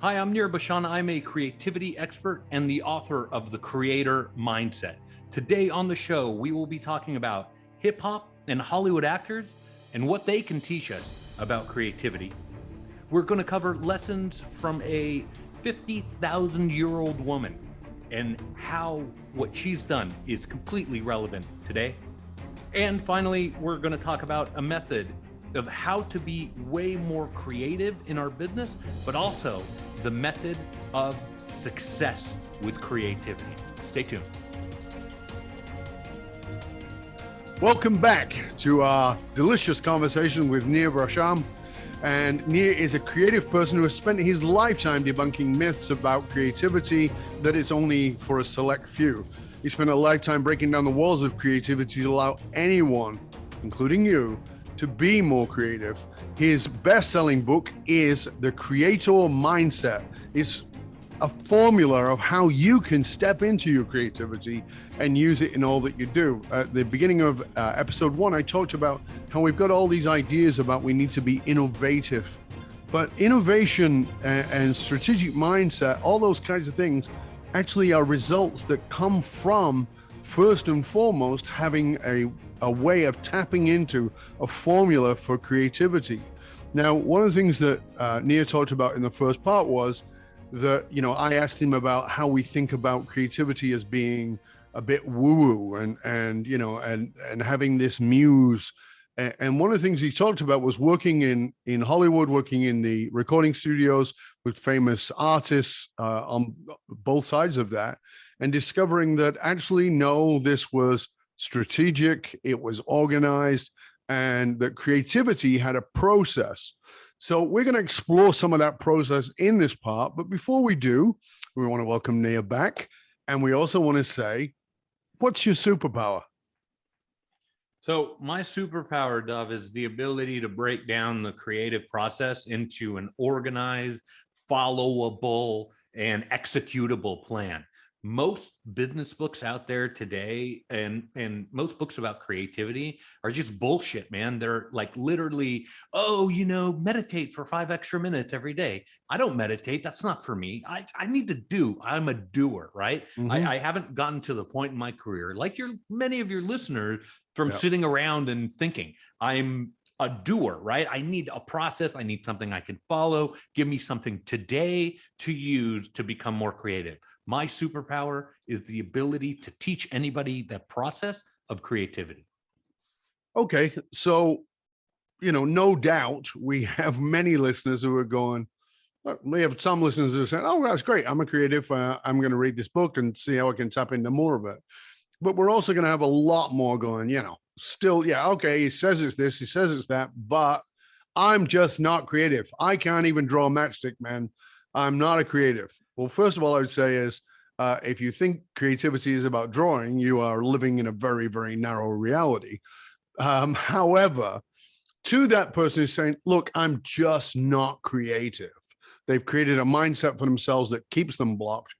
Hi, I'm Nir Bashan. I'm a creativity expert and the author of The Creator Mindset. Today on the show, we will be talking about hip hop and Hollywood actors and what they can teach us about creativity. We're going to cover lessons from a 50,000-year-old woman and how what she's done is completely relevant today. And finally, we're going to talk about a method of how to be way more creative in our business, but also the method of success with creativity. Stay tuned. Welcome back to our delicious conversation with Nir Bashan. And Nir is a creative person who has spent his lifetime debunking myths about creativity that it's only for a select few. He spent a lifetime breaking down the walls of creativity to allow anyone, including you, to be more creative. His best-selling book is The Creator Mindset. It's a formula of how you can step into your creativity and use it in all that you do. At the beginning of episode 1, I talked about how we've got all these ideas about we need to be innovative. But innovation and strategic mindset, all those kinds of things, actually are results that come from, first and foremost, having a way of tapping into a formula for creativity. Now, one of the things that Nir talked about in the first part was that, I asked him about how we think about creativity as being a bit woo-woo and having this muse. And one of the things he talked about was working in Hollywood, working in the recording studios with famous artists on both sides of that, and discovering that actually, no, this was strategic, it was organized, and that creativity had a process. So we're going to explore some of that process in this part. But before we do, we want to welcome Nir back. And we also want to say, what's your superpower? So my superpower, Dove, is the ability to break down the creative process into an organized, followable, and executable plan. Most business books out there today and most books about creativity are just bullshit, man. They're like literally, meditate for 5 extra minutes every day. I don't meditate. That's not for me. I need to do. I'm a doer, right? Mm-hmm. I haven't gotten to the point in my career, like many of your listeners, from sitting around and thinking. I'm a doer, right? I need a process. I need something I can follow. Give me something today to use to become more creative. My superpower is the ability to teach anybody the process of creativity. Okay. So, no doubt we have many listeners who are going, we have some listeners who are saying, oh, that's great. I'm a creative. I'm going to read this book and see how I can tap into more of it. But we're also going to have a lot more going, still, okay, he says it's this, he says it's that, but I'm just not creative. I can't even draw a matchstick, man. I'm not a creative. Well, first of all, I would say is, if you think creativity is about drawing, you are living in a very, very narrow reality. However, to that person who's saying, look, I'm just not creative. They've created a mindset for themselves that keeps them blocked.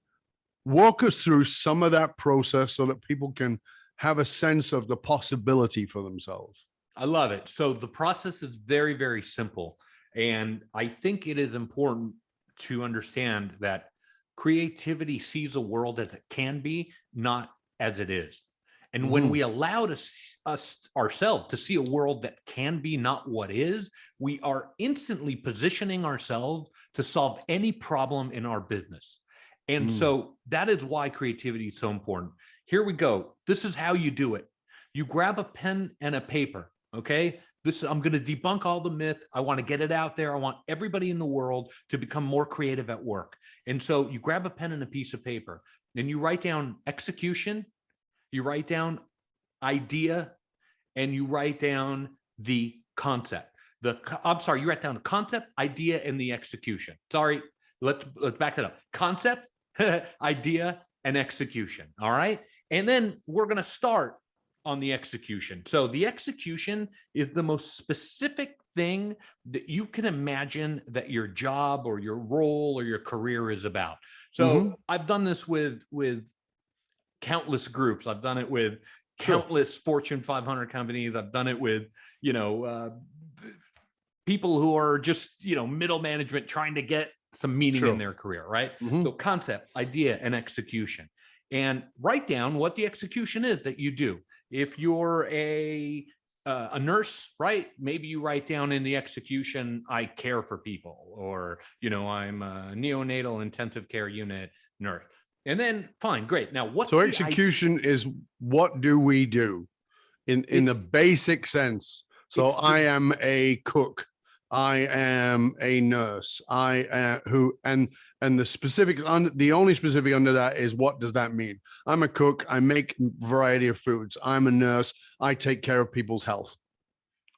Walk us through some of that process so that people can have a sense of the possibility for themselves. I love it. So the process is very, very simple. And I think it is important to understand that creativity sees a world as it can be, not as it is. And when we allow us ourselves to see a world that can be, not what is, we are instantly positioning ourselves to solve any problem in our business. And so that is why creativity is so important. Here we go. This is how you do it. You grab a pen and a paper, okay? I'm going to debunk all the myth. I want to get it out there. I want everybody in the world to become more creative at work. And so you grab a pen and a piece of paper, and you write down execution, you write down idea, and you write down the concept. You write down the concept, idea, and the execution. Sorry, let's back that up. Concept, idea, and execution. All right. And then we're going to start on the execution. So the execution is the most specific thing that you can imagine that your job or your role or your career is about. So I've done this with countless groups. I've done it with countless Fortune 500 companies. I've done it with, people who are just, middle management trying to get some meaning in Sure. their career, right? Mhm. So concept, idea, and execution. And write down what the execution is that you do. If you're a nurse, right? Maybe you write down in the execution, I care for people, or, I'm a neonatal intensive care unit nurse. And then fine, great. Now, what's So the execution is what do we do in the basic sense? So I am a cook. I am a nurse. I am and the specifics on the only specific under that is what does that mean? I'm a cook. I make variety of foods. I'm a nurse. I take care of people's health.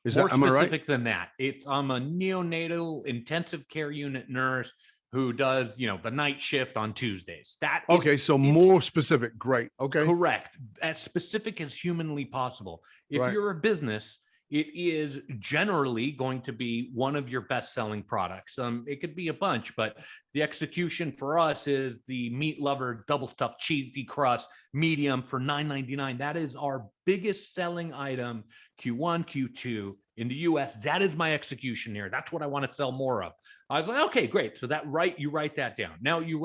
More Am I right? specific than that. I'm a neonatal intensive care unit nurse who does, the night shift on Tuesdays. Okay, so more specific. Great. Okay. Correct. As specific as humanly possible. If Right. you're a business, it is generally going to be one of your best-selling products. It could be a bunch, but the execution for us is the meat lover double stuffed cheesy crust medium for $9.99. That is our biggest selling item, Q1, Q2 in the US. That is my execution here. That's what I want to sell more of. I was like, okay, great. So you write that down. Now you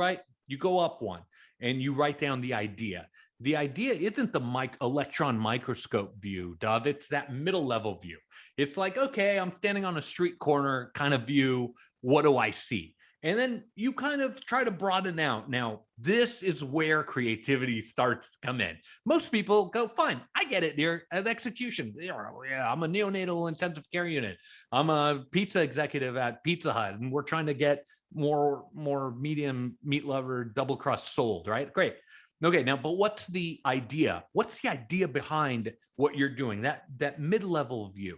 go up one and you write down the idea. The idea isn't the electron microscope view, Dov. It's that middle level view. It's like, okay, I'm standing on a street corner kind of view. What do I see? And then you kind of try to broaden out. Now, this is where creativity starts to come in. Most people go, fine, I get it there at execution. Yeah, I'm a neonatal intensive care unit. I'm a pizza executive at Pizza Hut, and we're trying to get more medium meat lover double crust sold, right? Great. Okay, now, but what's the idea? What's the idea behind what you're doing? That mid-level view.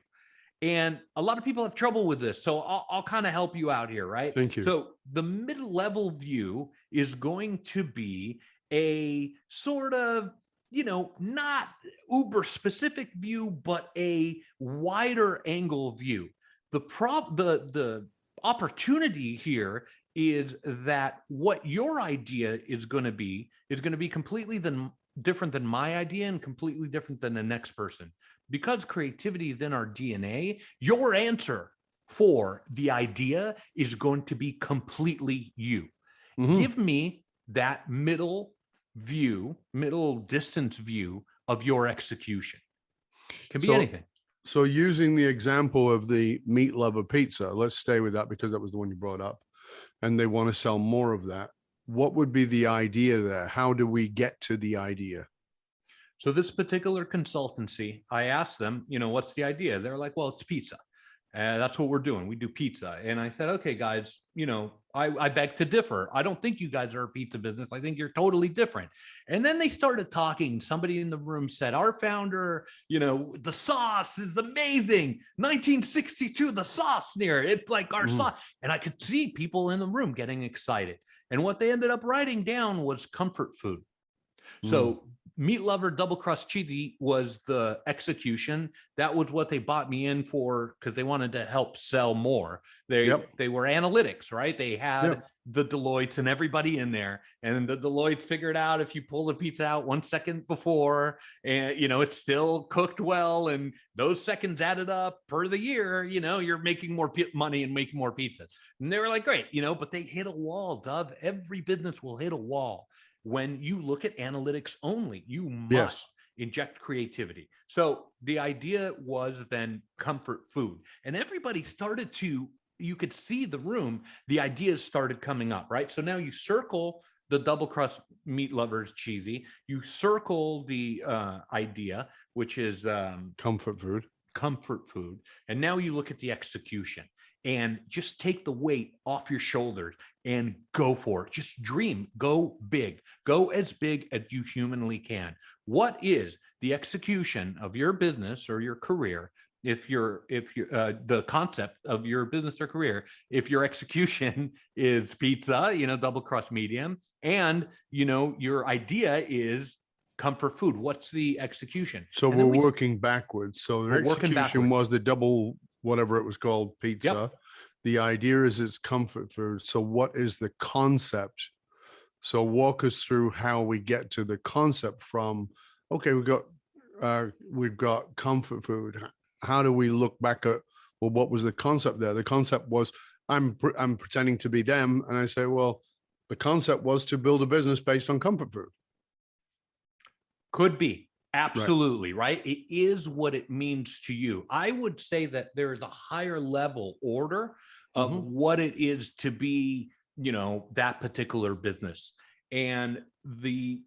And a lot of people have trouble with this. So I'll kind of help you out here, right? Thank you. So the mid-level view is going to be a sort of, not uber specific view, but a wider angle view. The opportunity here is that what your idea is going to be completely different than my idea and completely different than the next person. Because creativity is in our DNA, your answer for the idea is going to be completely you. Mm-hmm. Give me that middle distance view of your execution. It can be anything. So using the example of the meat lover pizza, let's stay with that because that was the one you brought up, and they want to sell more of that. What would be the idea there? How do we get to the idea? So this particular consultancy, I asked them, what's the idea? They're like, well, it's pizza. That's what we're doing. We do pizza. And I said, okay, guys, I beg to differ. I don't think you guys are a pizza business. I think you're totally different. And then they started talking. Somebody in the room said, our founder, the sauce is amazing. 1962, the sauce near it's like our sauce. And I could see people in the room getting excited. And what they ended up writing down was comfort food. So meat lover double crust cheesy was the execution. That was what they bought me in for because they wanted to help sell more. They were analytics, right? They had the Deloittes and everybody in there, and the Deloitte figured out if you pull the pizza out 1 second before, and it's still cooked well, and those seconds added up per the year. You're making more money and making more pizzas. And they were like, great, but they hit a wall, Dov. Every business will hit a wall. When you look at analytics only, you must inject creativity. So the idea was then comfort food. And everybody started you could see the room, the ideas started coming up, right? So now you circle the double crust meat lovers cheesy, you circle the idea, which is comfort food. And now you look at the execution. And just take the weight off your shoulders and go for it. Just dream, go big, go as big as you humanly can. What is the execution of your business or your career? If the concept of your business or career, if your execution is pizza, double crust medium, and your idea is comfort food, what's the execution? So we're working backwards. So the execution was the double whatever it was called, pizza. Yep. The idea is it's comfort food. So what is the concept? So walk us through how we get to the concept from, okay, we've got comfort food. How do we look back at, well, what was the concept there? The concept was I'm pretending to be them, and I say, well, the concept was to build a business based on comfort food. Could be. Right. Absolutely, right? It is what it means to you. I would say that there is a higher level order of what it is to be, that particular business. And we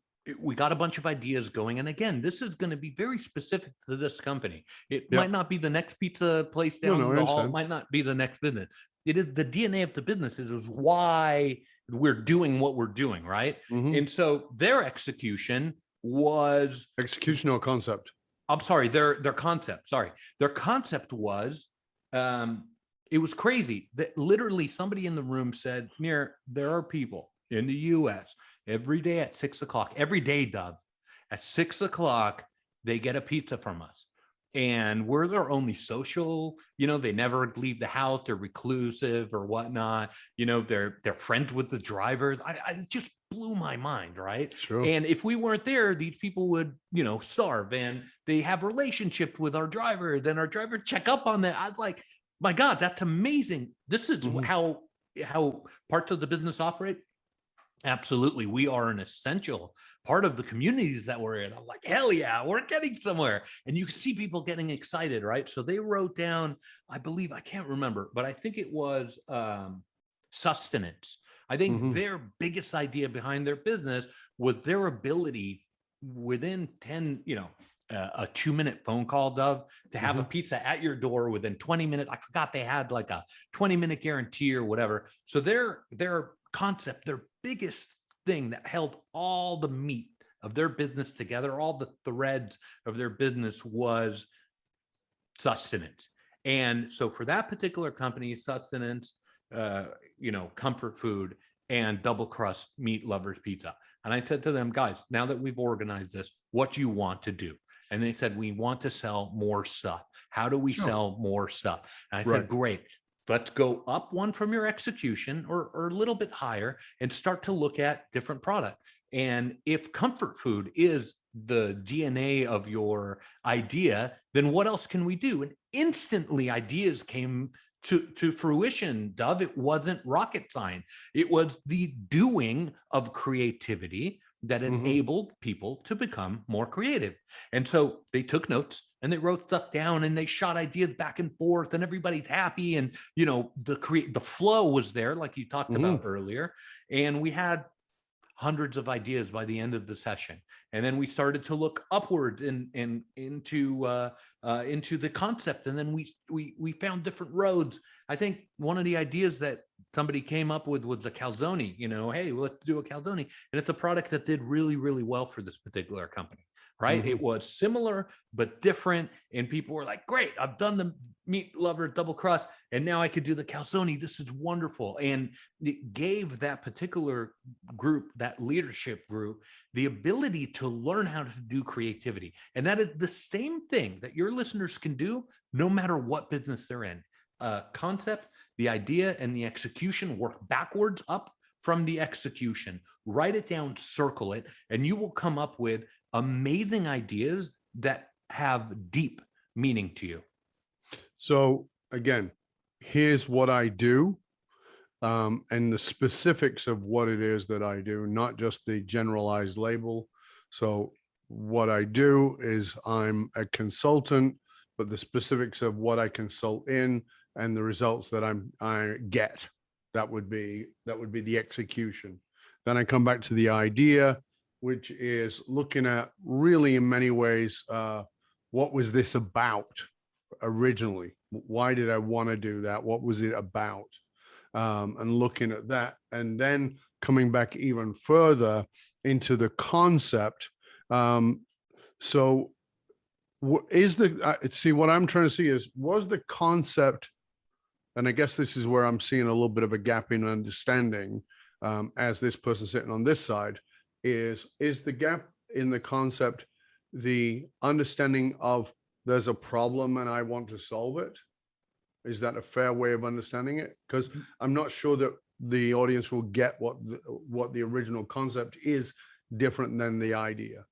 got a bunch of ideas going. And again, this is going to be very specific to this company. It might not be the next pizza place down the hall. It might not be the next business. It is the DNA of the business. It is why we're doing what we're doing, right? And so their execution was execution or concept. I'm sorry, their concept. Sorry, their concept was it was crazy that literally somebody in the room said, "Nir, there are people in the U.S. every day at 6 o'clock, every day, Dove, at 6 o'clock, they get a pizza from us. And we're their only social, they never leave the house, they're reclusive or whatnot, they're friends with the drivers." I just blew my mind, right? Sure. And if we weren't there, these people would, starve, and they have relationships with our driver, then our driver check up on that. I was like, my God, that's amazing. This is how parts of the business operate. Absolutely. We are an essential part of the communities that we're in. I'm like, hell yeah, we're getting somewhere. And you see people getting excited, right? So they wrote down, I believe, I can't remember, but I think it was sustenance. I think their biggest idea behind their business was their ability within 10, a 2-minute phone call, Dove, to have a pizza at your door within 20 minutes. I forgot they had like a 20-minute guarantee or whatever. So their concept, their biggest thing that held all the meat of their business together, all the threads of their business, was sustenance. And so for that particular company, sustenance, comfort food, and double crust meat lovers pizza. And I said to them, guys, now that we've organized this, what do you want to do? And they said, we want to sell more stuff. How do we sell more stuff? And I said, great. Let's go up one from your execution or a little bit higher and start to look at different product. And if comfort food is the DNA of your idea, then what else can we do? And instantly ideas came to fruition, Dove. It wasn't rocket science. It was the doing of creativity that enabled people to become more creative. And so they took notes and they wrote stuff down and they shot ideas back and forth, and everybody's happy. And, the flow was there, like you talked about earlier. And we had hundreds of ideas by the end of the session. And then we started to look upward and into the concept. And then we found different roads. I think one of the ideas that somebody came up with was the calzone. Hey, let's do a calzone. And it's a product that did really, really well for this particular company, right? It was similar, but different. And people were like, great, I've done the meat lover double crust, and now I could do the calzone. This is wonderful. And it gave that particular group, that leadership group, the ability to learn how to do creativity. And that is the same thing that your listeners can do no matter what business they're in. Concept, the idea, and the execution work backwards up from the execution. Write it down, circle it, and you will come up with amazing ideas that have deep meaning to you. So again, here's what I do, and the specifics of what it is that I do, not just the generalized label. So what I do is I'm a consultant, but the specifics of what I consult in and the results that I get, that would be the execution. Then I come back to the idea, which is looking at really in many ways, what was this about originally? Why did I want to do that? What was it about? And looking at that, and then coming back even further into the concept. So what is what I'm trying to see is, was the concept, and I guess this is where I'm seeing a little bit of a gap in understanding, as this person sitting on this side, is the gap in the concept the understanding of there's a problem and I want to solve it? Is that a fair way of understanding it? Because I'm not sure that the audience will get what the original concept is different than the idea.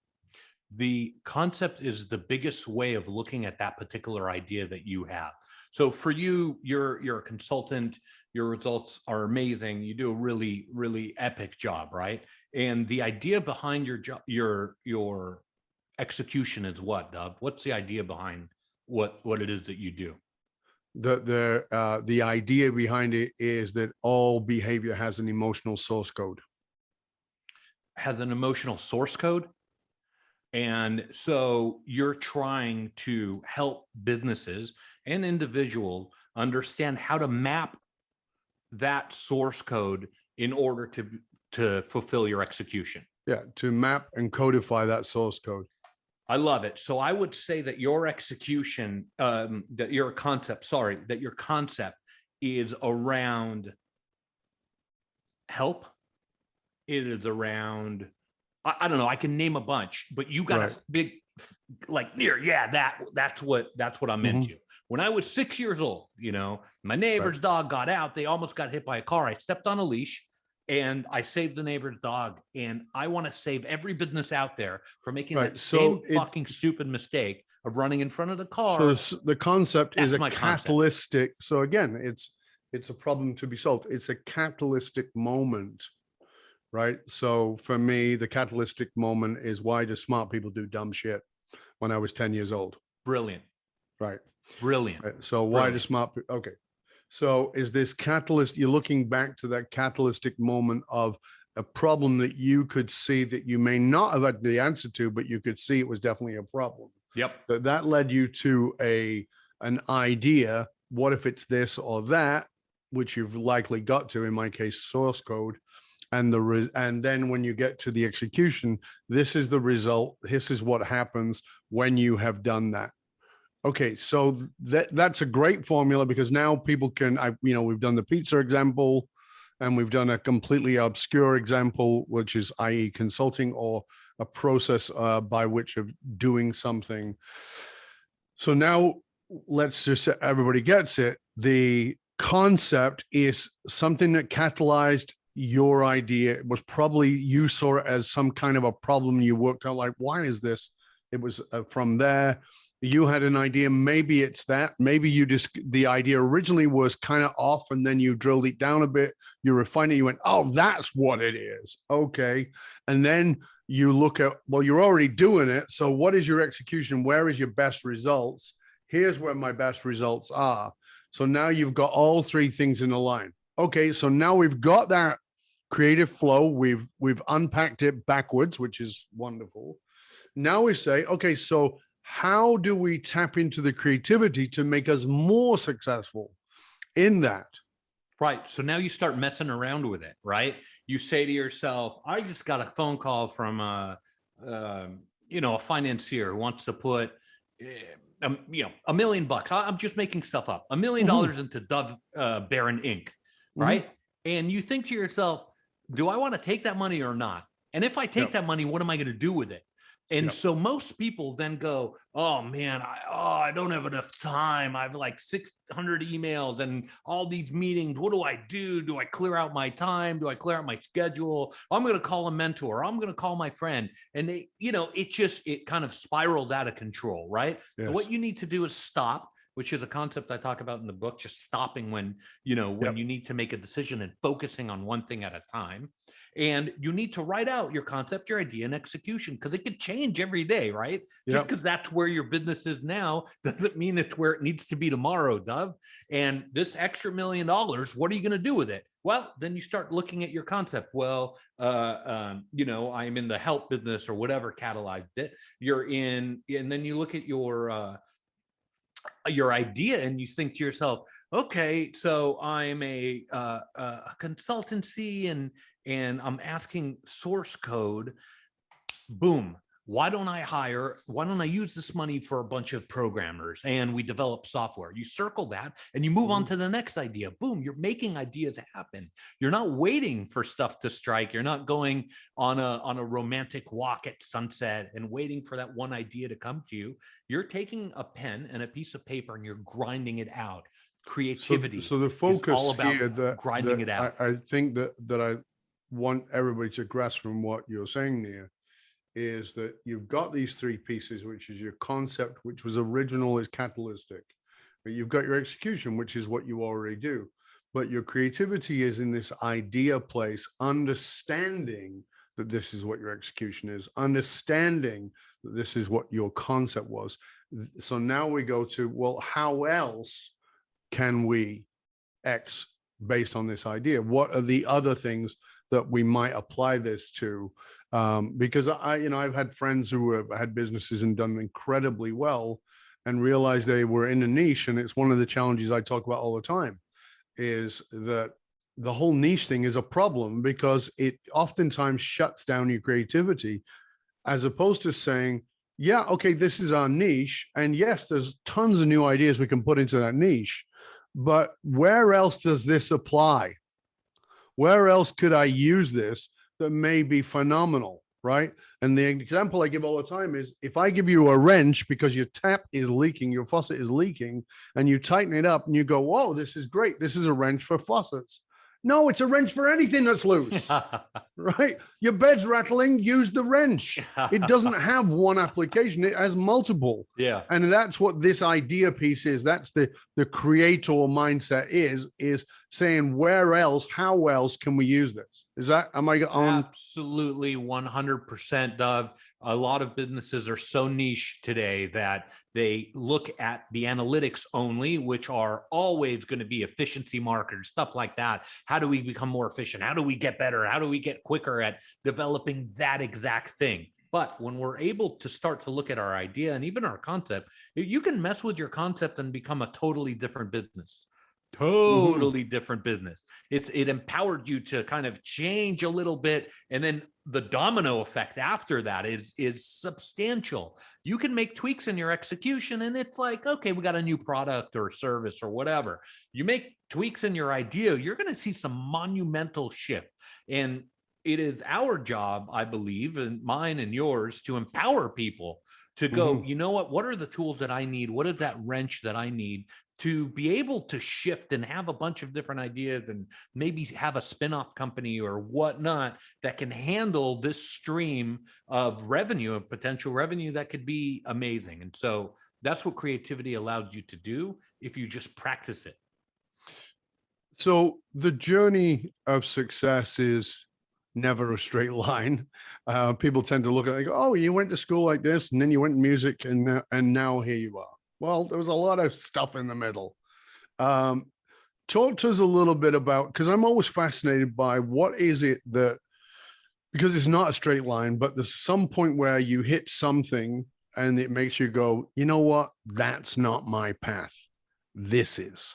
The concept is the biggest way of looking at that particular idea that you have. So for you, you're a consultant. Your results are amazing. You do a really, really epic job, right? And the idea behind your job, your execution is what, Dov? What's the idea behind what it is that you do? The idea behind it is that all behavior has an emotional source code. Has an emotional source code. And so you're trying to help businesses and individuals understand how to map that source code in order to fulfill your execution. Yeah, to map and codify that source code. I love it. So I would say that your execution, that your concept is around help. It is around, I don't know, I can name a bunch, but you got a big, like, near, yeah, that's what I'm into. When I was 6 years old, my neighbor's dog got out. They almost got hit by a car. I stepped on a leash and I saved the neighbor's dog. And I want to save every business out there from making that same fucking stupid mistake of running in front of the car. So the concept is a catalytic. So again, it's a problem to be solved. It's a catalytic moment, right? So for me, the catalytic moment is, why do smart people do dumb shit when I was 10 years old? Brilliant. Right. Brilliant. Right. So why do smart people? Okay. So is this catalyst, you're looking back to that catalytic moment of a problem that you could see that you may not have had the answer to, but you could see it was definitely a problem. Yep. That led you to an idea. What if it's this or that, which you've likely got to, in my case, source code. And then when you get to the execution, this is the result. This is what happens when you have done that. Okay, so that's a great formula, because now people can, we've done the pizza example, and we've done a completely obscure example, which is, i.e., consulting, or a process by which of doing something. So now let's just say everybody gets it. The concept is something that catalyzed your idea. It was probably, you saw it as some kind of a problem. You worked out, like, why is this? It was from there. You had an idea. Maybe it's that. Maybe the idea originally was kind of off, and then you drilled it down a bit. You refined it. You went, oh, that's what it is. Okay. And then you look at, well, you're already doing it. So what is your execution? Where is your best results? Here's where my best results are. So now you've got all three things in a line. Okay. So now we've got that creative flow. We've unpacked it backwards, which is wonderful. Now we say, okay, so how do we tap into the creativity to make us more successful in that? Right. So now you start messing around with it, right? You say to yourself, I just got a phone call from a financier who wants to put, $1 million. I'm just making stuff up. $1 million into Dove Baron Inc. Right. And you think to yourself, do I want to take that money or not? And if I take that money, what am I going to do with it? And so most people then go, oh man, I don't have enough time. I have like 600 emails and all these meetings. What do I do? Do I clear out my time? Do I clear out my schedule? I'm going to call a mentor. I'm going to call my friend. And it kind of spiraled out of control, right? Yes. So what you need to do is stop, which is a concept I talk about in the book, just stopping when you need to make a decision and focusing on one thing at a time. And you need to write out your concept, your idea, and execution, because it could change every day, right? Just because that's where your business is now doesn't mean it's where it needs to be tomorrow, Dov. And this extra $1 million, what are you going to do with it? Well, then you start looking at your concept. Well, I'm in the help business or whatever catalyzed it. You're in, and then you look at your idea and you think to yourself, okay, so I'm a consultancy and I'm asking source code. Boom. Why don't I use this money for a bunch of programmers and we develop software? You circle that and you move on to the next idea. Boom. You're making ideas happen. You're not waiting for stuff to strike. You're not going on a romantic walk at sunset and waiting for that one idea to come to you. You're taking a pen and a piece of paper and you're grinding it out. Creativity. So the focus is all about here, grinding it out. I think that I want everybody to grasp from what you're saying there is that you've got these three pieces, which is your concept, which was original, is catalytic. You've got your execution, which is what you already do. But your creativity is in this idea place, understanding that this is what your execution is, understanding that this is what your concept was. So now we go to, well, how else can we X based on this idea? What are the other things that we might apply this to? Because I've had friends who have had businesses and done incredibly well and realized they were in a niche. And it's one of the challenges I talk about all the time, is that the whole niche thing is a problem because it oftentimes shuts down your creativity, as opposed to saying, yeah, okay, this is our niche. And yes, there's tons of new ideas we can put into that niche, but where else does this apply? Where else could I use this that may be phenomenal, right? And the example I give all the time is, if I give you a wrench because your tap is leaking, your faucet is leaking, and you tighten it up and you go, whoa, this is great. This is a wrench for faucets. No, it's a wrench for anything that's loose, right? Your bed's rattling, use the wrench. It doesn't have one application, it has multiple. Yeah. And that's what this idea piece is. That's the creator mindset is saying, where else, how else can we use this? Is that, am I on? Absolutely 100%, Doug. A lot of businesses are so niche today that they look at the analytics only, which are always going to be efficiency markers, stuff like that. How do we become more efficient? How do we get better? How do we get quicker at developing that exact thing? But when we're able to start to look at our idea and even our concept, you can mess with your concept and become a totally different business. Totally different business. It empowered you to kind of change a little bit, and then the domino effect after that is substantial. You can make tweaks in your execution, and it's like, okay, we got a new product or service or whatever. You make tweaks in your idea, you're going to see some monumental shift. And it is our job, I believe, and mine and yours, to empower people to go, you know what are the tools that I need? What is that wrench that I need to be able to shift and have a bunch of different ideas and maybe have a spin-off company or whatnot that can handle this stream of revenue, of potential revenue that could be amazing. And so that's what creativity allowed you to do if you just practice it. So the journey of success is never a straight line. People tend to look at it and go, oh, you went to school like this, and then you went in music, and now here you are. Well, there was a lot of stuff in the middle. Talk to us a little bit about, because I'm always fascinated by what is it that, because it's not a straight line, but there's some point where you hit something and it makes you go, you know what, that's not my path. This is.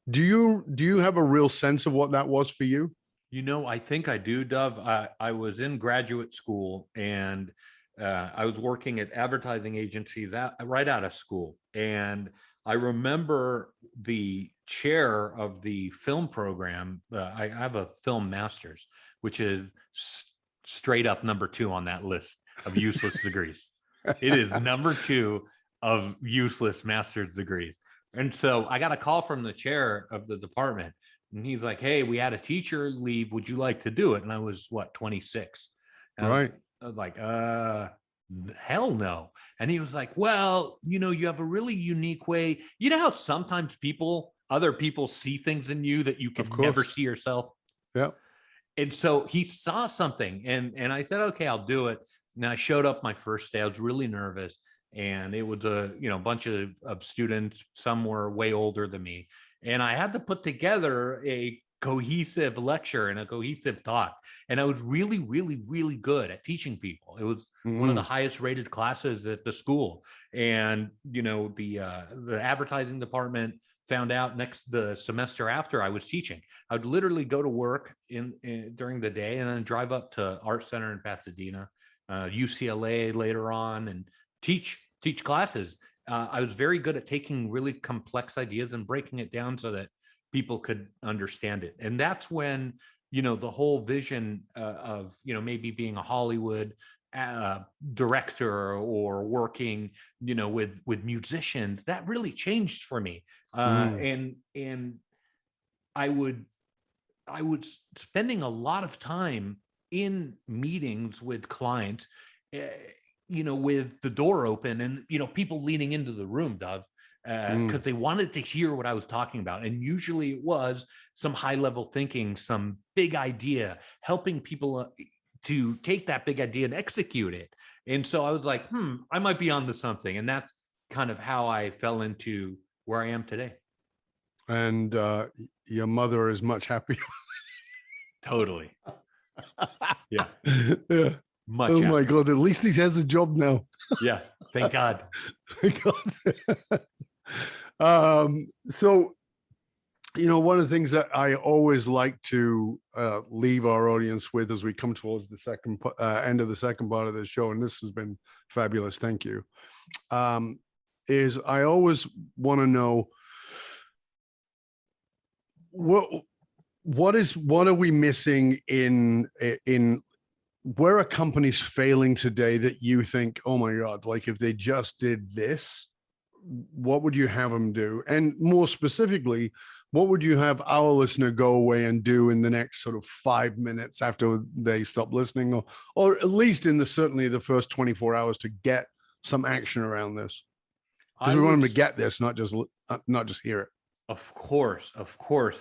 Do you have a real sense of what that was for you? You know, I think I do, Dove. I was in graduate school, and I was working at advertising agencies right out of school. And I remember the chair of the film program. I have a film master's, which is straight up number 2 on that list of useless degrees. It is number 2 of useless master's degrees. And so I got a call from the chair of the department, and he's like, hey, we had a teacher leave. Would you like to do it? And I was, 26. And Right. I was like, hell no. And he was like, well, you have a really unique way. You know how sometimes other people see things in you that you can never see yourself? Yeah. And so he saw something, and I said, okay, I'll do it. And I showed up my first day. I was really nervous. And it was a bunch of students. Some were way older than me. And I had to put together a cohesive lecture and a cohesive thought. And I was really, really, really good at teaching people. It was one of the highest rated classes at the school. And, the advertising department found out the semester after I was teaching. I would literally go to work during the day and then drive up to Art Center in Pasadena, UCLA later on, and teach classes. I was very good at taking really complex ideas and breaking it down so that people could understand it. And that's when, the whole vision of, maybe being a Hollywood director or working, with musicians, that really changed for me. And I was spending a lot of time in meetings with clients, with the door open and, people leaning into the room, Dove. because they wanted to hear what I was talking about. And usually it was some high level thinking, some big idea, helping people to take that big idea and execute it. And so I was like, I might be onto something. And that's kind of how I fell into where I am today. And your mother is much happier. Totally. Yeah. Yeah. Much oh happier. my God, at least he has a job now. Yeah. Thank God. Thank God. So, one of the things that I always like to leave our audience with as we come towards the second end of the second part of the show, and this has been fabulous, thank you, is I always want to know what are we missing in where are companies failing today that you think, oh my God, like if they just did this, what would you have them do? And more specifically, what would you have our listener go away and do in the next sort of 5 minutes after they stop listening, or at least in certainly the first 24 hours to get some action around this? Because we want them to get this, not just hear it. Of course.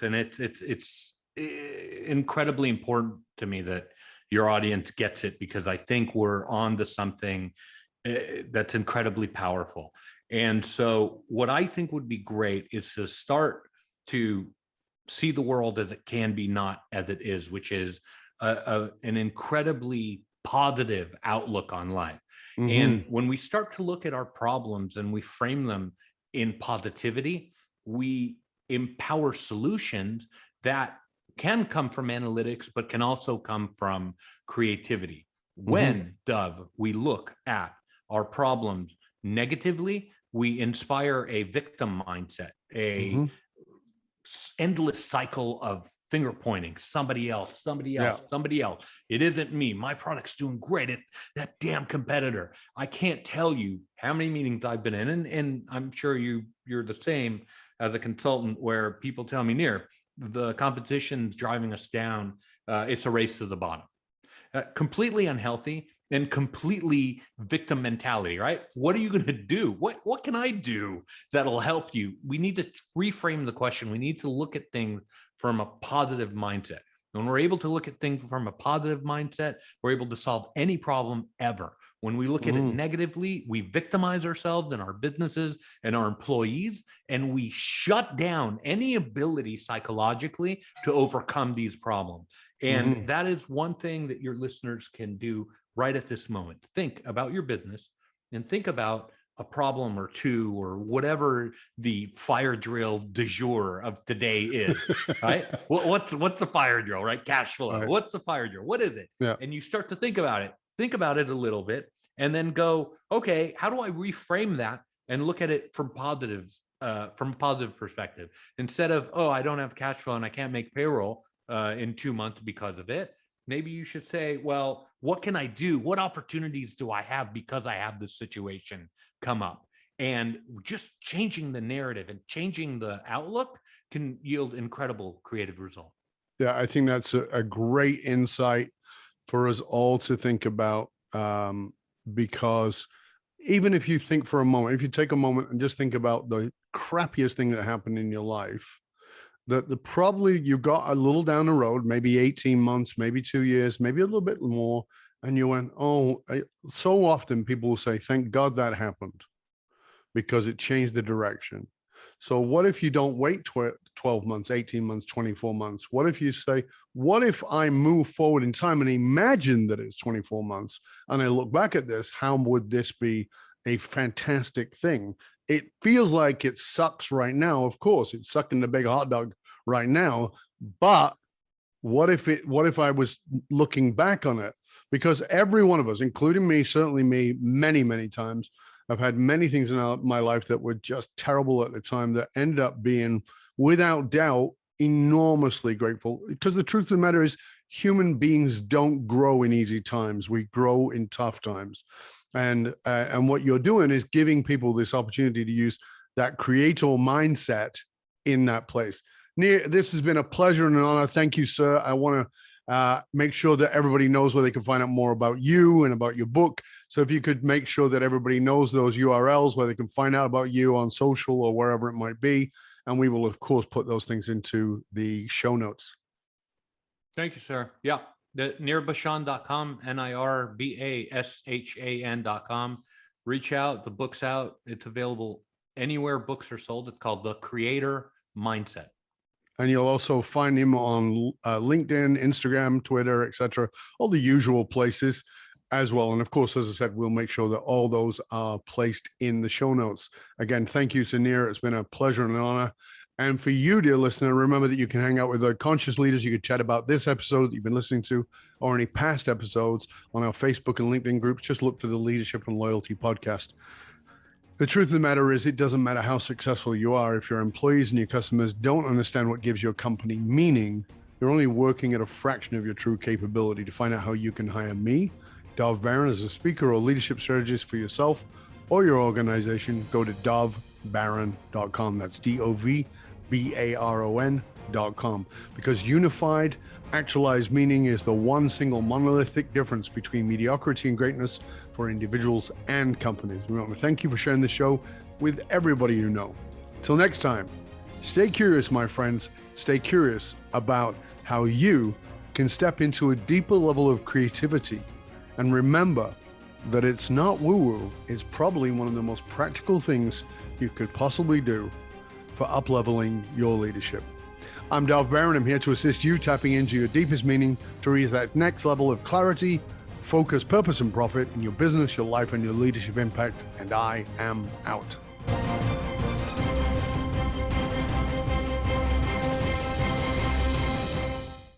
And it's incredibly important to me that your audience gets it, because I think we're on to something that's incredibly powerful. And so what I think would be great is to start to see the world as it can be, not as it is, which is an incredibly positive outlook on life. Mm-hmm. And when we start to look at our problems and we frame them in positivity, we empower solutions that can come from analytics, but can also come from creativity. When, Dove, we look at our problems negatively, we inspire a victim mindset, endless cycle of finger pointing, somebody else. It isn't me. My product's doing great. That damn competitor. I can't tell you how many meetings I've been in, and I'm sure you're the same as a consultant, where people tell me, Nir, the competition's driving us down. It's a race to the bottom. Completely unhealthy and completely victim mentality, right? What are you going to do? What can I do that'll help you? We need to reframe the question. We need to look at things from a positive mindset. When we're able to look at things from a positive mindset, we're able to solve any problem ever. When we look at it negatively, we victimize ourselves and our businesses and our employees, and we shut down any ability psychologically to overcome these problems. And that is one thing that your listeners can do right at this moment. Think about your business and think about a problem or two, or whatever the fire drill du jour of today is, right? What's the fire drill, right? Cash flow. Right. What's the fire drill? What is it? Yeah. And you start to think about it a little bit, and then go, okay, how do I reframe that and look at it from a positive perspective? Instead of, oh, I don't have cash flow and I can't make payroll in 2 months because of it. Maybe you should say, well, what can I do? What opportunities do I have because I have this situation come up? And just changing the narrative and changing the outlook can yield incredible creative results. Yeah, I think that's a great insight for us all to think about, because even if you think for a moment, if you take a moment and just think about the crappiest thing that happened in your life, that probably you got a little down the road, maybe 18 months, maybe 2 years, maybe a little bit more, and you went, so often people will say, thank God that happened, because it changed the direction. So what if you don't wait 12 months, 18 months, 24 months? What if you say, what if I move forward in time and imagine that it's 24 months, and I look back at this, how would this be a fantastic thing? It feels like it sucks right now. Of course, it's sucking the big hot dog right now. But what if I was looking back on it? Because every one of us, including me, certainly me, many, many times, I've had many things in my life that were just terrible at the time that ended up being, without doubt, enormously grateful. Because the truth of the matter is, human beings don't grow in easy times. We grow in tough times. And what you're doing is giving people this opportunity to use that creator mindset in that place. Nir, this has been a pleasure and an honor. Thank you, sir. I want to Make sure that everybody knows where they can find out more about you and about your book. So if you could make sure that everybody knows those URLs where they can find out about you on social or wherever it might be. And we will, of course, put those things into the show notes. Thank you, sir. Yeah. The nirbashan.com, NIRBASHAN.com. Reach out. The book's out. It's available anywhere books are sold. It's called The Creator Mindset. And you'll also find him on LinkedIn, Instagram, Twitter, etc., all the usual places as well. And of course, as I said, we'll make sure that all those are placed in the show notes. Again, thank you to Nir. It's been a pleasure and an honor. And for you, dear listener, remember that you can hang out with our conscious leaders. You could chat about this episode that you've been listening to or any past episodes on our Facebook and LinkedIn groups. Just look for the Leadership and Loyalty podcast. The truth of the matter is, it doesn't matter how successful you are. If your employees and your customers don't understand what gives your company meaning, you're only working at a fraction of your true capability. To find out how you can hire me, Dov Baron, as a speaker or leadership strategist for yourself or your organization, go to dovbaron.com. That's DOVBARON.com. Because unified, actualized meaning is the one single monolithic difference between mediocrity and greatness for individuals and companies. We want to thank you for sharing the show with everybody you know. Till next time, stay curious, my friends. Stay curious about how you can step into a deeper level of creativity. And remember that it's not woo-woo. It's probably one of the most practical things you could possibly do for up-leveling your leadership. I'm Dov Baron. I'm here to assist you tapping into your deepest meaning to reach that next level of clarity, focus, purpose, and profit in your business, your life, and your leadership impact. And I am out.